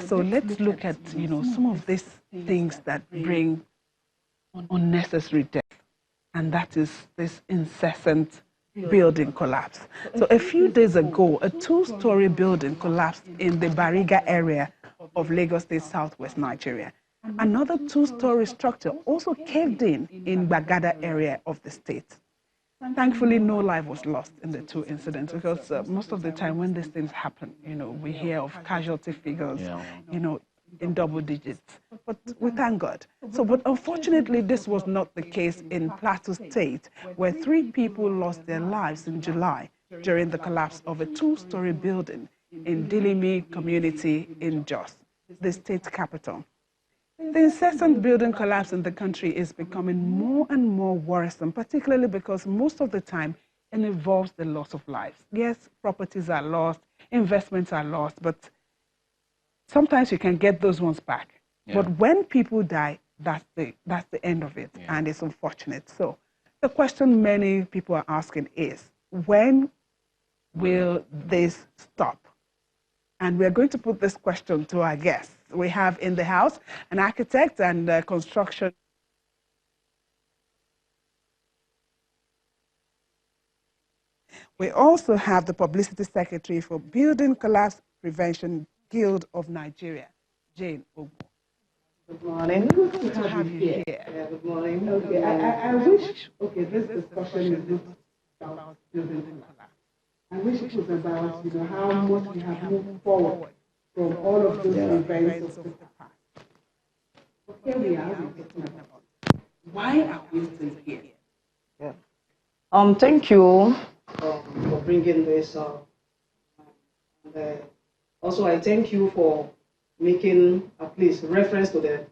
So let's look at, some of these things that bring unnecessary death, and that is this incessant building collapse. So a few days ago, a two-story building collapsed in the Bariga area of Lagos State, southwest Nigeria. Another two-story structure also caved in Bagada area of the state. Thankfully, no life was lost in the two incidents, because most of the time when these things happen, we hear of casualty figures, in double digits. But we thank God. So, but unfortunately, this was not the case in Plateau State, where 3 people lost their lives in July during the collapse of a two-story building in Dilimi community in Jos, the state capital. The incessant building collapse in the country is becoming more and more worrisome, particularly because most of the time it involves the loss of lives. Yes, properties are lost, investments are lost, but sometimes you can get those ones back. Yeah. But when people die, that's the end of it, and it's unfortunate. So the question many people are asking is, when will this stop? And we're going to put this question to our guests. We have in the house an architect and construction. We also have the publicity secretary for Building Collapse Prevention Guild of Nigeria, Jane Ogbo. Good morning. Good to have you here. Yeah, good morning. Okay, I wish, this discussion is not about building collapse. I wish it was about, how much we have moved forward from all of those events of the past. But here we are, we're talking about why are we still here? Yeah. Thank you for bringing this up. And also, I thank you for making a place reference to the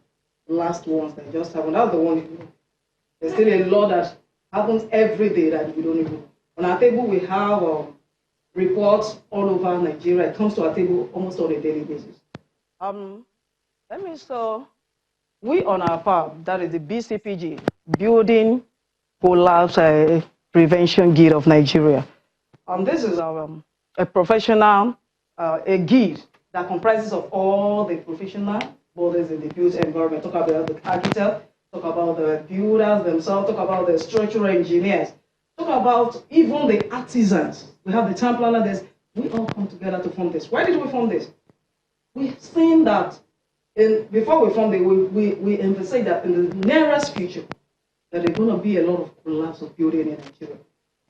last ones that just happened. That's the one. There's still a lot that happens every day that we don't even. On our table, we have reports all over Nigeria. It comes to our table almost on a daily basis. We on our part, that is the BCPG, Building Collapse Prevention Guild of Nigeria. This is our a professional, a guild that comprises of all the professional bodies in the built environment. Talk about the architects, talk about the builders themselves, talk about the structural engineers, talk about even the artisans. We have the town planner. We all come together to form this. Why did we form this? We've seen that before we formed it, we emphasize that in the nearest future, that there's going to be a lot of collapse of building in Nigeria.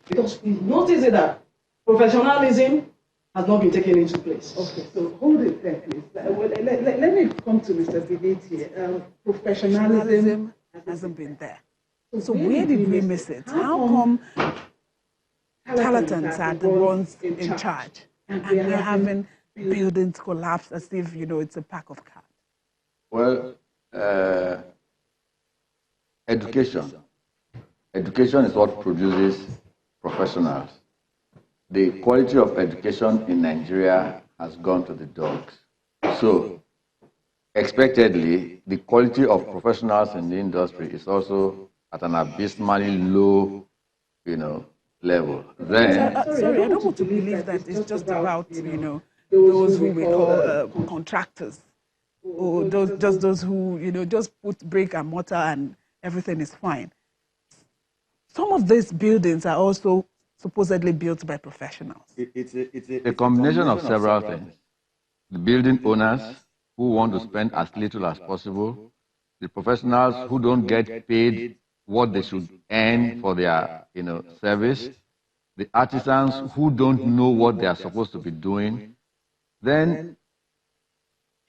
Because we noticed that professionalism has not been taken into place. Okay, so hold it there, please. Let me come to Mr. David here. Professionalism hasn't been there. So where did we miss it? How come charlatans are the ones in charge, and we're having buildings collapse as if, it's a pack of cards? Well, education. Education is what produces professionals. The quality of education in Nigeria has gone to the dogs. So, expectedly, the quality of professionals in the industry is also at an abysmally low, level. Then, sorry, I don't want to believe that it's just about, those who we call contractors, or those who, just put brick and mortar and everything is fine. Some of these buildings are also supposedly built by professionals. It's a combination of several things. The building owners who want to spend as little as possible, the professionals who don't get paid what they should earn for their service, the artisans who don't know what they are supposed to be doing. Then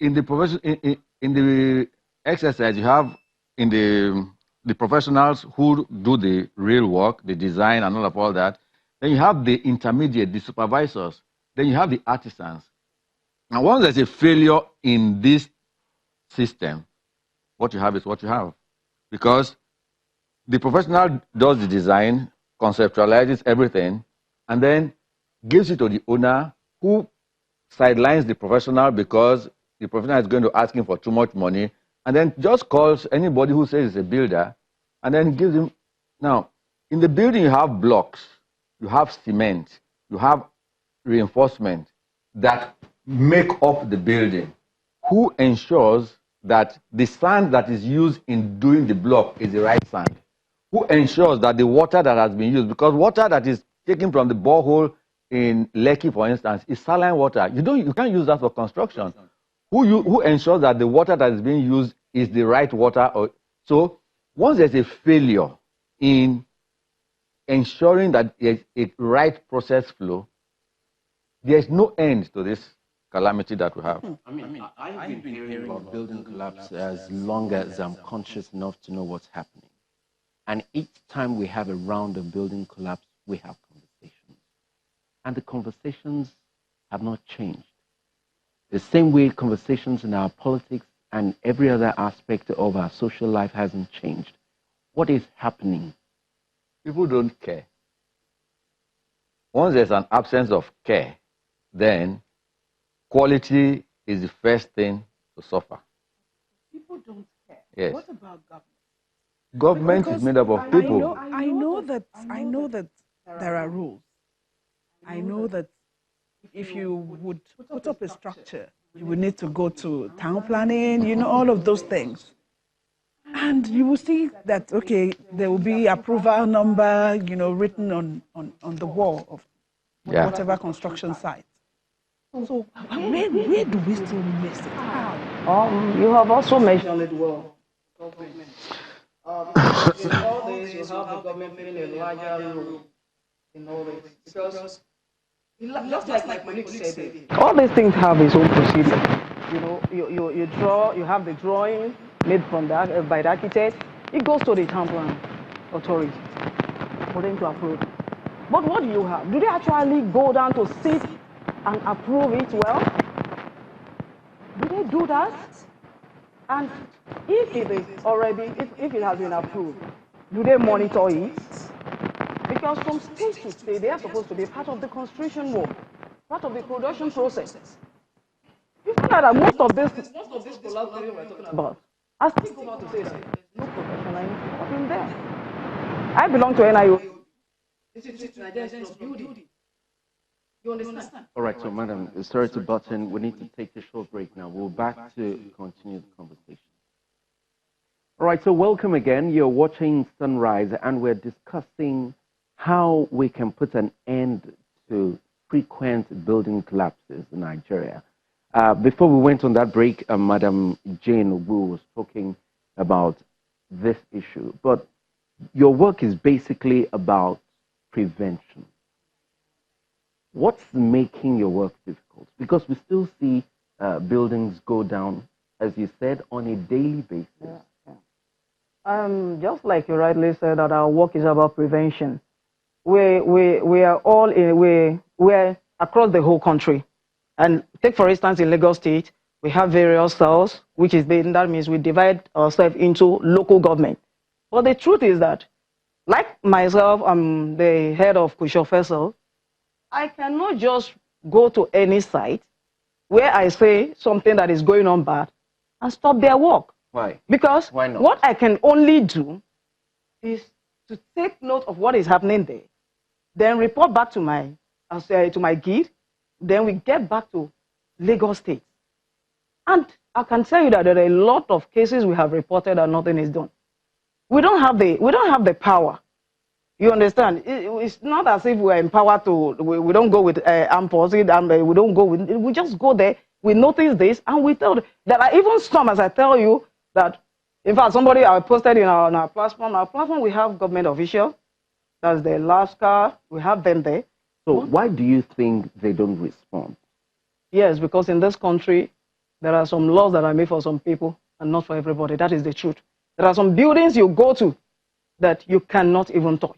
in the exercise, you have in the professionals who do the real work, the design and all that. Then you have the intermediate, the supervisors. Then you have the artisans. Now, once there's a failure in this system, what you have is what you have. Because the professional does the design, conceptualizes everything, and then gives it to the owner, who sidelines the professional because the professional is going to ask him for too much money, and then just calls anybody who says he's a builder, and then gives him. Now, in the building, you have blocks, you have cement, you have reinforcement that make up the building. who ensures that the sand that is used in doing the block is the right sand? Who ensures that the water that has been used, because water that is taken from the borehole in Lekki, for instance, is saline water. You can't use that for construction. Who ensures that the water that is being used is the right water? So once there's a failure in ensuring that there's a right process flow, there's no end to this calamity that we have. I've been hearing about building collapse as long as I'm conscious enough to know what's happening. And each time we have a round of building collapse, we have conversations. And the conversations have not changed. The same way conversations in our politics and every other aspect of our social life hasn't changed. What is happening? People don't care. Once there's an absence of care, then quality is the first thing to suffer. People don't care. Yes. What about government? Government is made up of people. I know that there are rules. I know that if you would put up a structure, you would need to go to town planning, all of those things. And you will see that, okay, there will be approval number, written on the wall of whatever construction site. So where do we still miss it? How? You have also mentioned it well. In all this, you have the government playing a larger role in all this. Because, just like my colleague said, all these things have its own procedure. You have the drawing made by the architect. It goes to the town plan authority for them to approve. But what do you have? Do they actually go down to sit and approve it well? Do they do that? And if it is already, if it has been approved, do they monitor it? Because from state to state, they are supposed to be part of the construction work, part of the production process. You find out that most of this collaboration we're talking about, I still go out to say that there's no professional in there. I belong to NIO. It's building. You understand? All right, so madam, sorry to butt in. We need to take a short break now. We'll back to continue the conversation. All right, so welcome again. You're watching Sunrise, and we're discussing how we can put an end to frequent building collapses in Nigeria. Before we went on that break, Madam Jane Wu was talking about this issue, but your work is basically about prevention. What's making your work difficult? Because we still see buildings go down, as you said, on a daily basis. Just like you rightly said, that our work is about prevention. We are all we're across the whole country. And take, for instance, in Lagos State, we have various cells, that means we divide ourselves into local government. But the truth is that, like myself, I'm the head of Kushofe cell, I cannot just go to any site where I say something that is going on bad and stop their work. Why? Because why not? What I can only do is to take note of what is happening there, then report back to my guide, then we get back to Lagos State. And I can tell you that there are a lot of cases we have reported and nothing is done. We don't have the power. You understand? It's not as if we're empowered to, we don't go with armed forces, we don't go with, we just go there, we notice this, and we tell them. There are even some, as I tell you, that, in fact, somebody I posted in our platform, we have government officials, that's the last car, we have them there. So why do you think they don't respond? Yes, because in this country, there are some laws that are made for some people and not for everybody. That is the truth. There are some buildings you go to that you cannot even touch.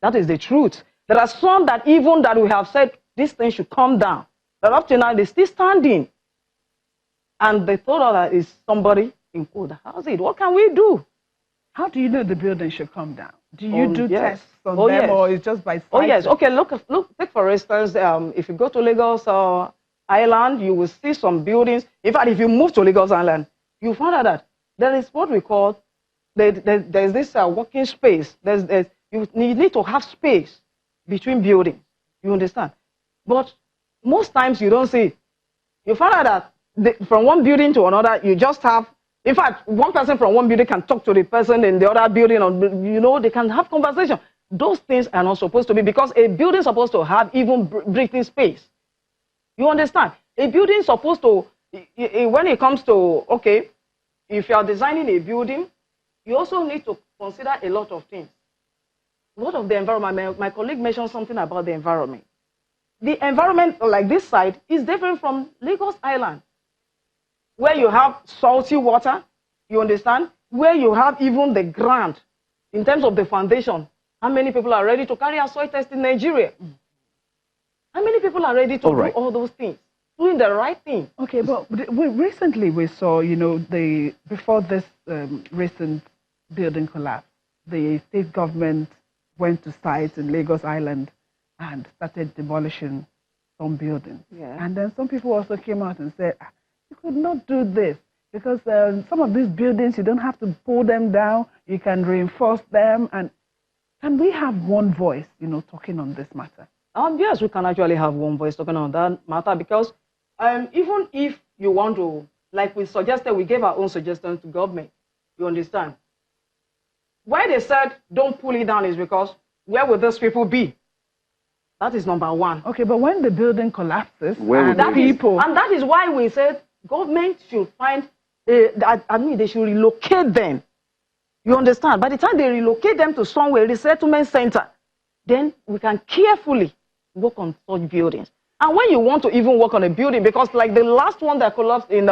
That is the truth. There are some that even that we have said this thing should come down. But up to now, they're still standing. And they thought that is somebody in code. How's it? What can we do? How do you know the building should come down? Do you do yes. tests on them, or it's just by sight? Oh, yes. Okay, look, take for instance, if you go to Lagos Island, you will see some buildings. In fact, if you move to Lagos Island, you find out that there is what we call, there's this working space. You need to have space between buildings. You understand? But most times you don't see. You find out that from one building to another, you just have, in fact, one person from one building can talk to the person in the other building, or, they can have conversation. Those things are not supposed to be, because a building is supposed to have even breathing space. You understand? A building is supposed to, when it comes to, okay, if you are designing a building, you also need to consider a lot of things. What of the environment? My colleague mentioned something about the environment. The environment, like this side, is different from Lagos Island, where you have salty water, you understand? Where you have even the ground, in terms of the foundation. How many people are ready to carry a soil test in Nigeria? How many people are ready to do all those things? Doing the right thing. Okay, but recently we saw, before this recent building collapse, the state government went to sites in Lagos Island and started demolishing some buildings. Yeah. And then some people also came out and said, you could not do this because some of these buildings, you don't have to pull them down, you can reinforce them. And can we have one voice, talking on this matter? Yes, we can actually have one voice talking on that matter, because even if you want to, like we suggested, we gave our own suggestions to government, you understand? Why they said don't pull it down is because where will those people be? That is number one. Okay, but when the building collapses, that is why we said government should find, they should relocate them. You understand? By the time they relocate them to somewhere, resettlement center, then we can carefully work on such buildings. And when you want to even work on a building, because like the last one that collapsed in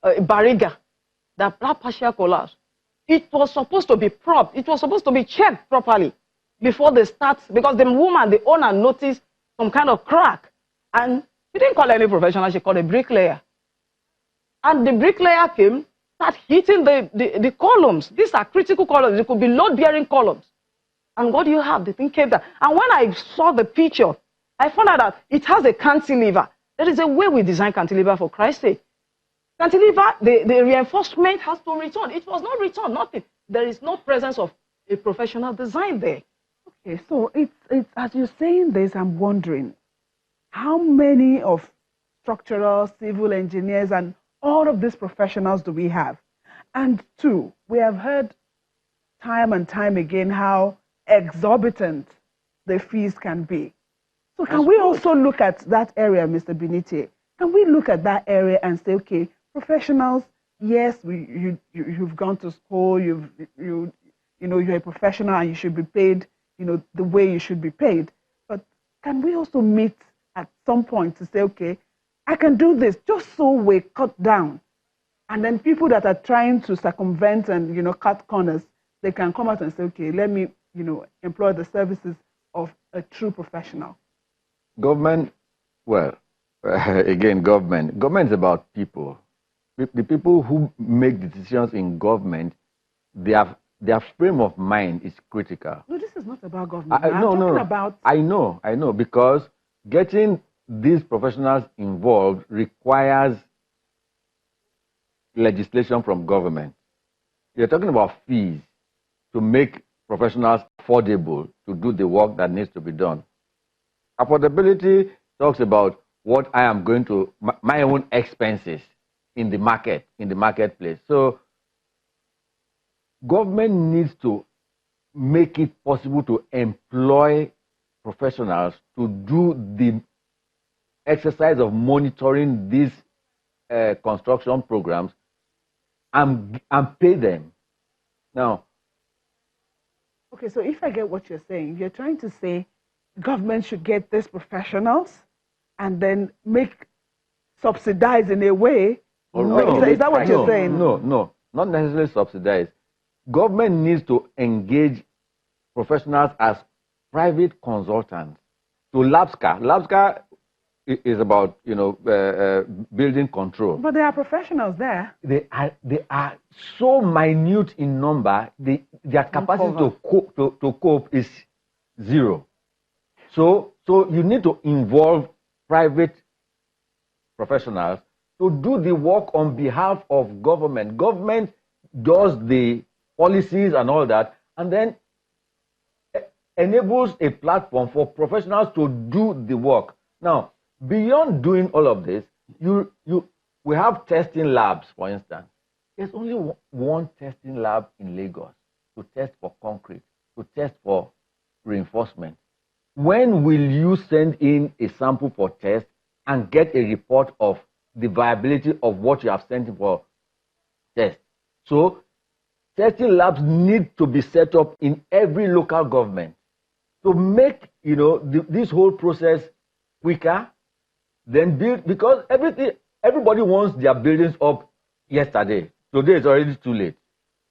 Bariga, that partial collapse, it was supposed to be propped. It was supposed to be checked properly before they start, because the woman, the owner, noticed some kind of crack. And she didn't call any professional, she called a bricklayer. And the bricklayer came, started hitting the columns. These are critical columns. They could be load-bearing columns. And what do you have? The thing came down. And when I saw the picture, I found out that it has a cantilever. There is a way we design cantilever, for Christ's sake. Cantilever, the reinforcement has to return. It was not returned, nothing. There is no presence of a professional design there. Okay, so it's as you're saying this, I'm wondering, how many of structural, civil engineers and all of these professionals do we have? And two, we have heard time and time again how exorbitant the fees can be. So can we also look at that area, Mr. Benitier? Can we look at that area and say, okay, professionals, yes, you've gone to school, you're a professional and you should be paid, the way you should be paid. But can we also meet at some point to say, okay, I can do this, just so we cut down. And then people that are trying to circumvent and, cut corners, they can come out and say, okay, let me, employ the services of a true professional. Government, well, again, government is about people. The people who make decisions in government, their frame of mind is critical. No, this is not about government. I'm talking about... I know, because getting these professionals involved requires legislation from government. You're talking about fees to make professionals affordable to do the work that needs to be done. Affordability talks about what I am going to, my own expenses in the marketplace. So government needs to make it possible to employ professionals to do the exercise of monitoring these construction programs and pay them. Now, okay, so if I get what you're saying, you're trying to say government should get these professionals and then subsidize in a way. No, is that what you're saying? No, not necessarily subsidize. Government needs to engage professionals as private consultants to LABSCA. LABSCA is about building control. But there are professionals there. They are so minute in number. Their capacity to cope is zero. So you need to involve private professionals to do the work on behalf of government. Government does the policies and all that, and then enables a platform for professionals to do the work. Now, beyond doing all of this, we we have testing labs, for instance. There's only one testing lab in Lagos to test for concrete, to test for reinforcement. When will you send in a sample for test and get a report of the viability of what you have sent in for test? So testing labs need to be set up in every local government to make this whole process quicker. Then build, because everybody wants their buildings up yesterday. Today it's already too late.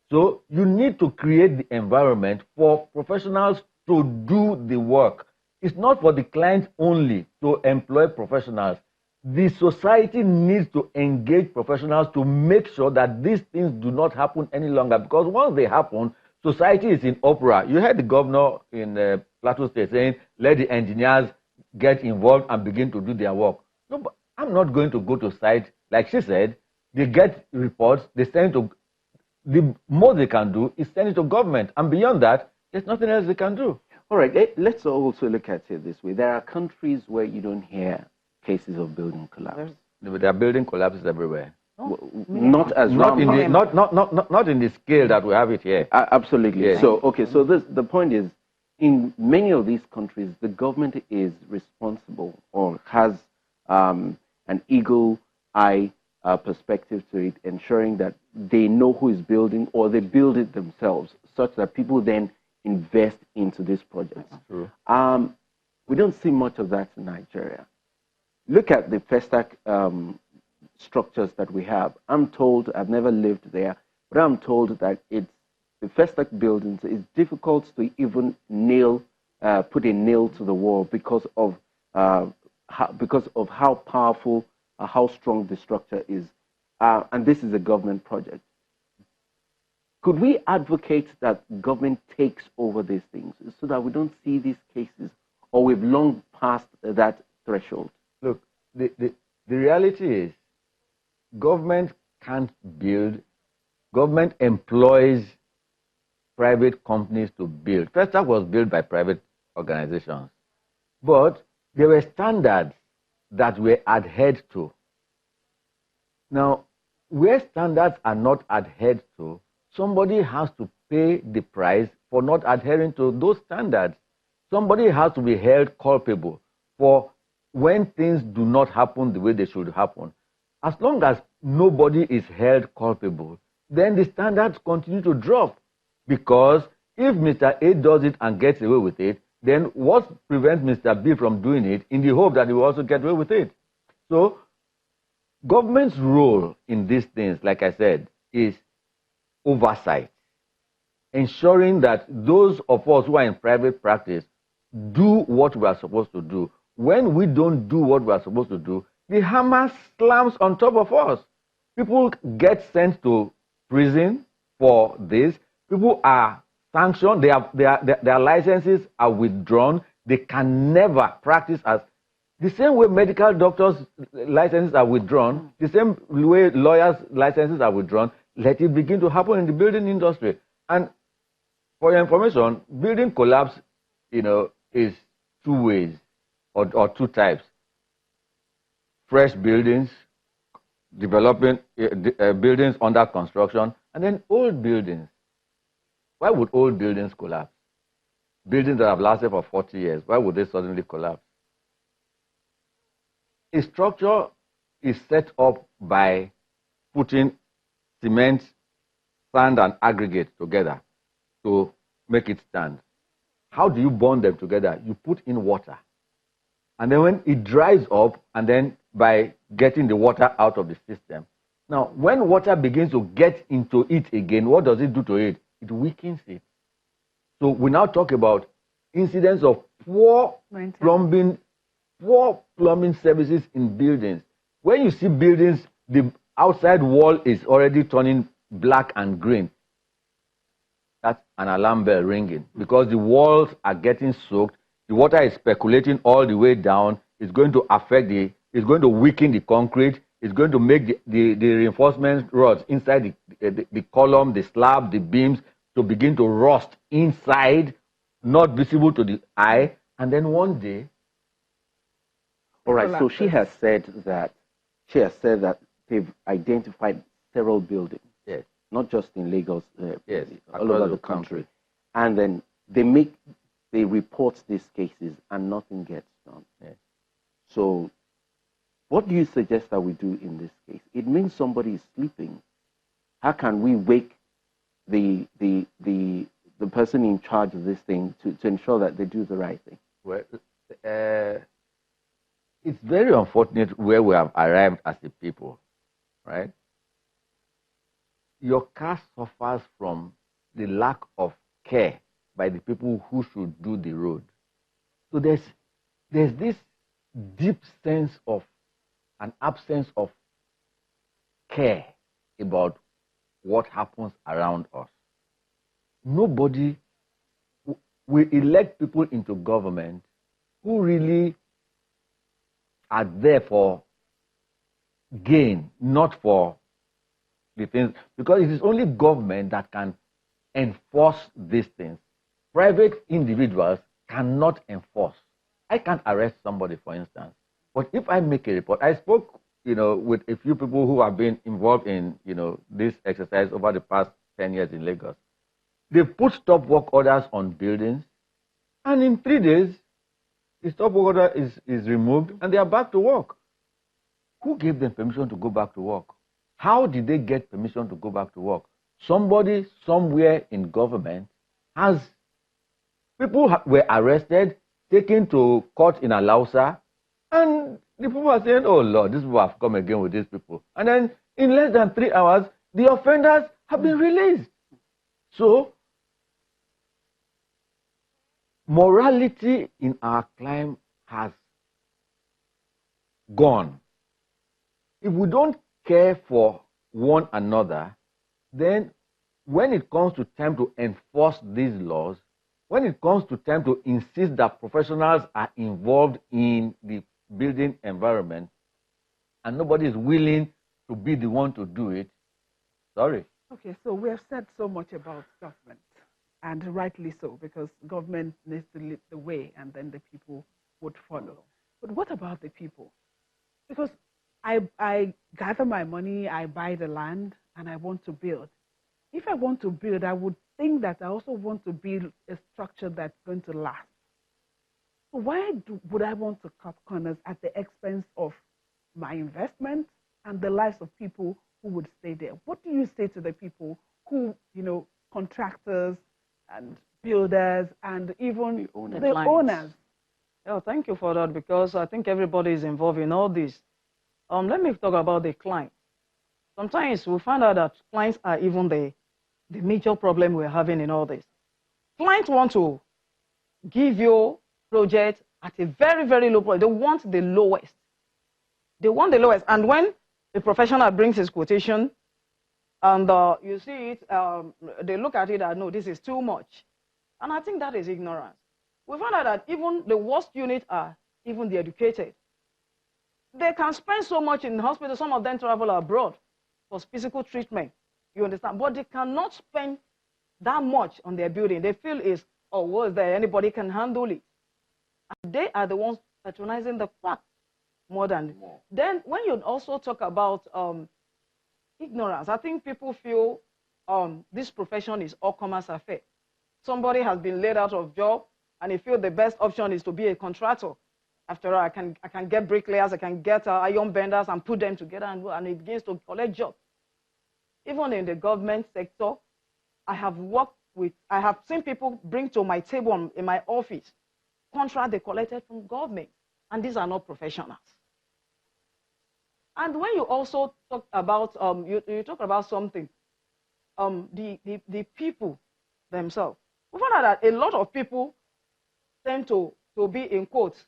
So you need to create the environment for professionals to do the work. It's not for the client only to employ professionals. The society needs to engage professionals to make sure that these things do not happen any longer, because once they happen, society is in uproar. You heard the governor in Plateau State saying, let the engineers get involved and begin to do their work. No, but I'm not going to go to site. Like she said, they get reports, they send it to, the most they can do is send it to government. And beyond that, there's nothing else they can do. All right, let's also look at it this way. There are countries where you don't hear cases of building collapse. There are building collapses everywhere. Not as not in the scale that we have it here. Absolutely. Yeah. So the point is, in many of these countries, the government is responsible or has an eagle eye perspective to it, ensuring that they know who is building, or they build it themselves, such that people then invest into these projects. True. We don't see much of that in Nigeria. Look at the FESTAC structures that we have. I'm told, I've never lived there, but I'm told that the FESTAC buildings is difficult to even put a nail to the wall because of how powerful, how strong the structure is. And this is a government project. Could we advocate that government takes over these things so that we don't see these cases, or we've long passed that threshold? Look, the reality is government can't build. Government employs private companies to build. FESTAC was built by private organizations. But there were standards that were adhered to. Now, where standards are not adhered to, somebody has to pay the price for not adhering to those standards. Somebody has to be held culpable for when things do not happen the way they should happen. As long as nobody is held culpable, then the standards continue to drop. Because if Mr. A does it and gets away with it, then what prevents Mr. B from doing it in the hope that he will also get away with it? So, government's role in these things, like I said, is oversight. Ensuring that those of us who are in private practice do what we are supposed to do. When we don't do what we are supposed to do, the hammer slams on top of us. People get sent to prison for this. People are sanctioned. Their licenses are withdrawn. They can never practice as the same way medical doctors' licenses are withdrawn, the same way lawyers' licenses are withdrawn. Let it begin to happen in the building industry. And for your information, building collapse, is two ways or two types. Fresh buildings, developing buildings under construction, and then old buildings. Why would old buildings collapse? Buildings that have lasted for 40 years, why would they suddenly collapse? A structure is set up by putting cement, sand, and aggregate together to make it stand. How do you bond them together? You put in water. And then when it dries up, and then by getting the water out of the system. Now, when water begins to get into it again, what does it do to it? It weakens it. So we now talk about incidents of poor plumbing services in buildings. When you see buildings, the outside wall is already turning black and green. That's an alarm bell ringing, because the walls are getting soaked. The water is percolating all the way down. It's going to it's going to weaken the concrete. It's going to make the reinforcement rods inside the column, the slab, the beams to begin to rust inside, not visible to the eye. And then one day, all right, so she has said that they've identified several buildings. Yes. Not just in Lagos, Yes, all over the country. And then they report these cases and nothing gets done. Yes. So what do you suggest that we do in this case? It means somebody is sleeping. How can we wake the person in charge of this thing to ensure that they do the right thing? Well, it's very unfortunate where we have arrived as a people, right? Your caste suffers from the lack of care by the people who should do the road. So there's this deep sense of an absence of care about what happens around us. Nobody, we elect people into government who really are there for gain, not for the things, because it is only government that can enforce these things. Private individuals cannot enforce. I can't arrest somebody, for instance, but if I make a report, I spoke, with a few people who have been involved in, this exercise over the past 10 years in Lagos. They put stop work orders on buildings, and in 3 days, the stop work order is removed, and they are back to work. Who gave them permission to go back to work? How did they get permission to go back to work? Somebody somewhere in government has, people were arrested, taken to court in Alausa, and the people are saying, oh Lord, these people have come again with these people. And then in less than 3 hours, the offenders have been released. So, morality in our climb has gone. If we don't care for one another, then when it comes to time to enforce these laws, when it comes to time to insist that professionals are involved in the building environment, and nobody is willing to be the one to do it, sorry. Okay, so we have said so much about government, and rightly so, because government needs to lead the way, and then the people would follow. But what about the people? Because I gather my money, I buy the land, and I want to build. If I want to build, I would think that I also want to build a structure that's going to last. So why would I want to cut corners at the expense of my investment and the lives of people who would stay there? What do you say to the people who, contractors and builders and even the owners? Oh, thank you for that, because I think everybody is involved in all this. Let me talk about the client. Sometimes we find out that clients are even the major problem we're having in all this. Clients want to give you project at a very, very low price. They want the lowest. They want the lowest. And when the professional brings his quotation, and you see it, they look at it and no, this is too much. And I think that is ignorance. We found out that even the worst units are even the educated. They can spend so much in the hospital. Some of them travel abroad for physical treatment. You understand? But they cannot spend that much on their building. They feel is, oh, was there anybody can handle it? And they are the ones patronizing the quack more than. Then when you also talk about ignorance, I think people feel this profession is all commerce affair. Somebody has been laid out of job, and they feel the best option is to be a contractor. After all, I can get bricklayers, I can get iron benders and put them together, and it begins to collect jobs. Even in the government sector, I have seen people bring to my table in my office contract they collected from government, and these are not professionals. And when you also talk about you talk about something, the people themselves, we found out that a lot of people tend to be, in quotes,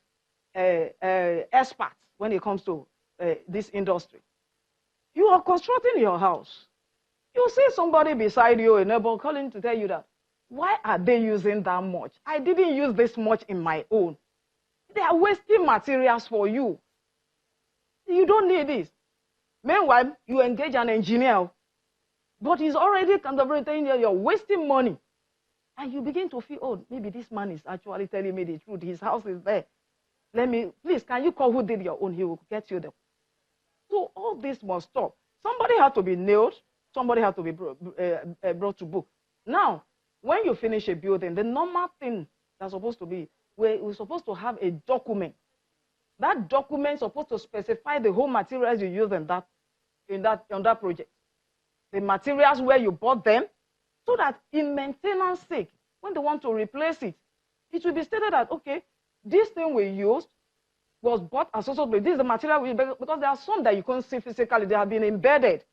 experts when it comes to this industry. You are constructing your house. You see somebody beside you, a neighbor, calling to tell you that, why are they using that much? I didn't use this much in my own. They are wasting materials for you. You don't need this. Meanwhile, you engage an engineer, but he's already contemplating you're wasting money. And you begin to feel, oh, maybe this man is actually telling me the truth. His house is there. Please, can you call who did your own? He will get you the. So all this must stop. Somebody had to be nailed. Somebody had to be brought to book. Now, when you finish a building, the normal thing that's supposed to be, we're supposed to have a document. That document is supposed to specify the whole materials you use on that project. The materials where you bought them, so that in maintenance sake, when they want to replace it, it will be stated that, okay, this thing we used was bought as also, this is the material because there are some that you can't see physically, they have been embedded,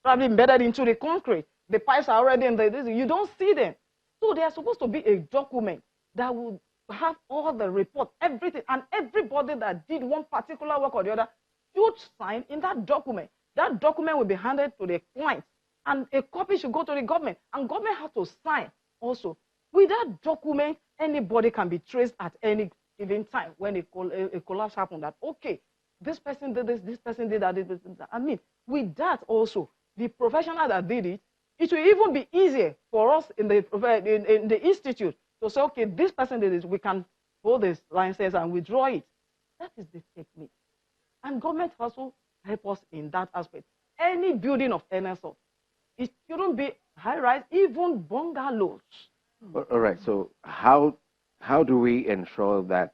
probably embedded into the concrete. The pipes are already in the, you don't see them. So there is supposed to be a document that will have all the report, everything, and everybody that did one particular work or the other should sign in that document. That document will be handed to the client, and a copy should go to the government, and government has to sign also. With that document, anybody can be traced at any given time when a collapse happened, that, okay, this person did this person did that, this person did that. I mean, with that also, the professional that did it, it will even be easier for us in the institute to say, okay, this person did this, we can hold this license and withdraw it. That is the technique. And government also help us in that aspect. Any building of any sort, it shouldn't be high-rise, even bungalows. All right, so how do we ensure that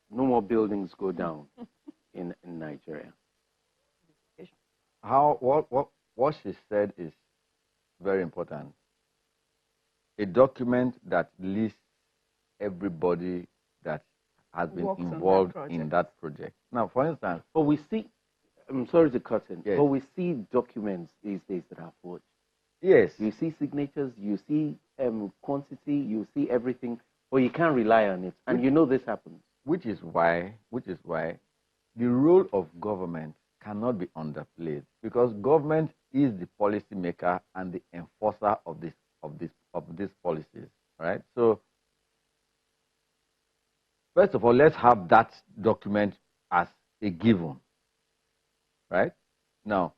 no more buildings go down in Nigeria? What she said is very important. A document that lists everybody that has been involved in that project. Now, for instance, but we see, I'm sorry to cut in, yes, but we see documents these days that are forged. Yes. You see signatures, you see quantity, you see everything, but you can't rely on it. And you know this happens. Which is why the role of government cannot be underplayed, because government is the policy maker and the enforcer of these policies, right? So first of all, let's have that document as a given, right? Now,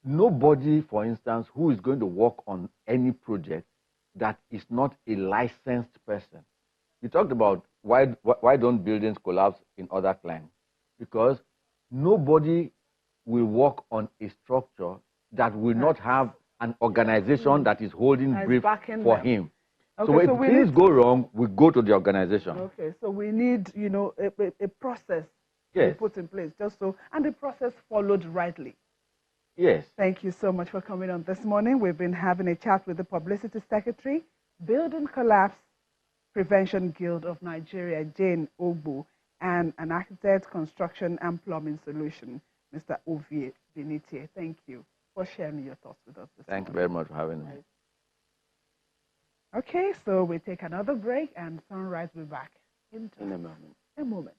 nobody, for instance, who is going to work on any project that is not a licensed person. You talked about why don't buildings collapse in other climes? Because nobody will work on a structure that will not have an organization that is holding brief for him. Okay, so when things go wrong, we go to the organization. Okay, so we need, you know, a process to be put in place, just so, and the process followed rightly. Yes. Thank you so much for coming on this morning. We've been having a chat with the Publicity Secretary, Building Collapse Prevention Guild of Nigeria, Jane Ogbu, and an architect, construction, and plumbing solution, Mr. Ovie Benitier. Thank you for sharing your thoughts with us this morning. Thank you very much for having me. Okay, so we take another break, and Sunrise will be back in a moment. A moment.